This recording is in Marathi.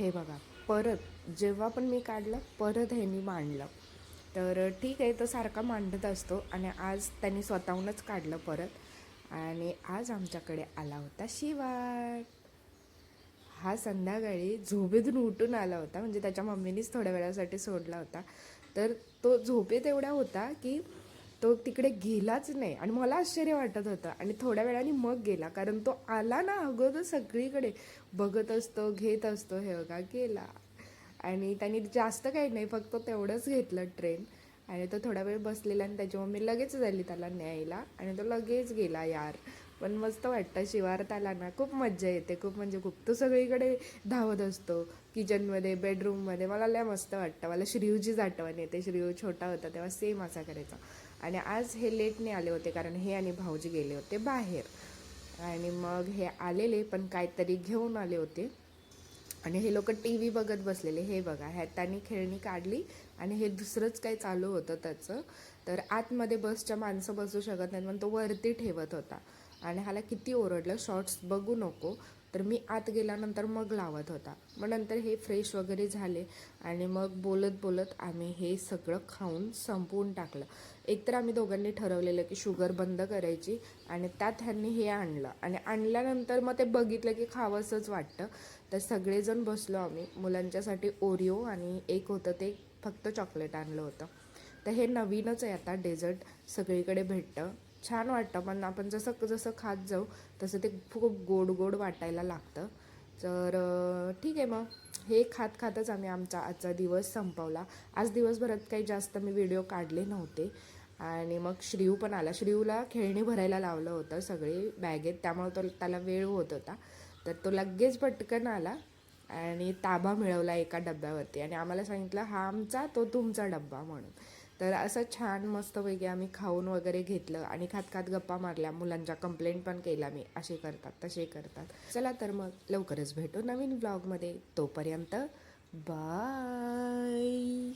हे बघा, परत जेव्हा पण मी काढलं परत ह्यांनी मांडलं. तर ठीक आहे, तो सारखा मांडत असतो आणि आज त्यांनी स्वतःहूनच काढलं परत. आणि आज आमच्याकडे आला होता शिवा. हा संध्याकाळी झोपेतून उठून आला होता, म्हणजे त्याच्या मम्मीनीच थोड्या वेळासाठी सोडला होता. तर तो झोपेत एवढा होता की तो तिकडे गेलाच नाही आणि मला आश्चर्य वाटत होतं. आणि थोड्या वेळाने मग गेला, कारण तो आला ना अगोदर सगळीकडे बघत असतो, घेत असतो. हे बघा गेला. आणि त्यांनी जास्त काही नाही, फक्त तेवढंच घेतलं ट्रेन. आणि तो थोडा वेळ बसलेला आणि त्याची मम्मी लगेच झाली त्याला न्यायला आणि तो लगेच गेला यार. पण मस्त वाटतं शिवारात आला ना, खूप मज्जा येते, खूप म्हणजे खूप. तो सगळीकडे धावत असतो, किचनमध्ये, बेडरूममध्ये. मला लय मस्त वाटतं. मला श्रीयूचीच आठवण येते. श्रीयू छोटा होता तेव्हा सेम असा करायचा. आणि आज हे लेटने आले होते, कारण हे आणि भाऊजी गेले होते बाहेर. आणि मग हे आलेले पण काहीतरी घेऊन आले होते. आणि हे लोक टी व्ही बघत बसलेले. हे बघा, ह्या त्यांनी खेळणी काढली आणि हे दुसरंच काही चालू होतं त्याचं. तर आतमध्ये बसच्या माणसं बसू शकत नाही म्हणून तो वरती ठेवत होता. आणि ह्याला किती ओरडलं, शॉर्ट्स बघू नको. तर मी आत गेल्यानंतर मग लावत होता. मग नंतर हे फ्रेश वगैरे झाले आणि मग बोलत बोलत आम्ही हे सगळं खाऊन संपवून टाकलं. एकतर आम्ही दोघांनी ठरवलेलं की शुगर बंद करायची, आणि त्यात ह्यांनी हे आणलं आणि आणल्यानंतर मग ते बघितलं की खावंसंच वाटतं. तर सगळेजण बसलो आम्ही. मुलांच्यासाठी ओरिओ आणि एक होतं ते फक्त चॉकलेट आणलं होतं. तर हे नवीनच आहे आता, डेझर्ट सगळीकडे भेटतं, छान वाटतं. पण आपण जसं जसं खात जाऊ तसं ते खूप गोड गोड वाटायला लागतं. तर ठीक आहे, मग हे खात खातच आम्ही आमचा आजचा दिवस संपवला. आज दिवसभरात काही जास्त मी व्हिडिओ काढले नव्हते. आणि मग श्रीयू पण आला. श्रीयूला खेळणी भरायला लावलं होतं सगळे बॅगेत, त्यामुळे त्याला वेळ होत होता. तर तो लगेच पटकन आला आणि ताबा मिळवला एका डब्यावरती आणि आम्हाला सांगितलं हा आमचा, तो तुमचा डब्बा म्हणून. तर असं छान मस्तपैकी आम्ही खाऊन वगैरे घेतलं आणि खात खात गप्पा मारल्या. मुलांच्या कंप्लेंट पण केल्या मी, असे करतात तसे करतात. चला तर मग लवकरच भेटू नवीन ब्लॉगमध्ये. तोपर्यंत बाय.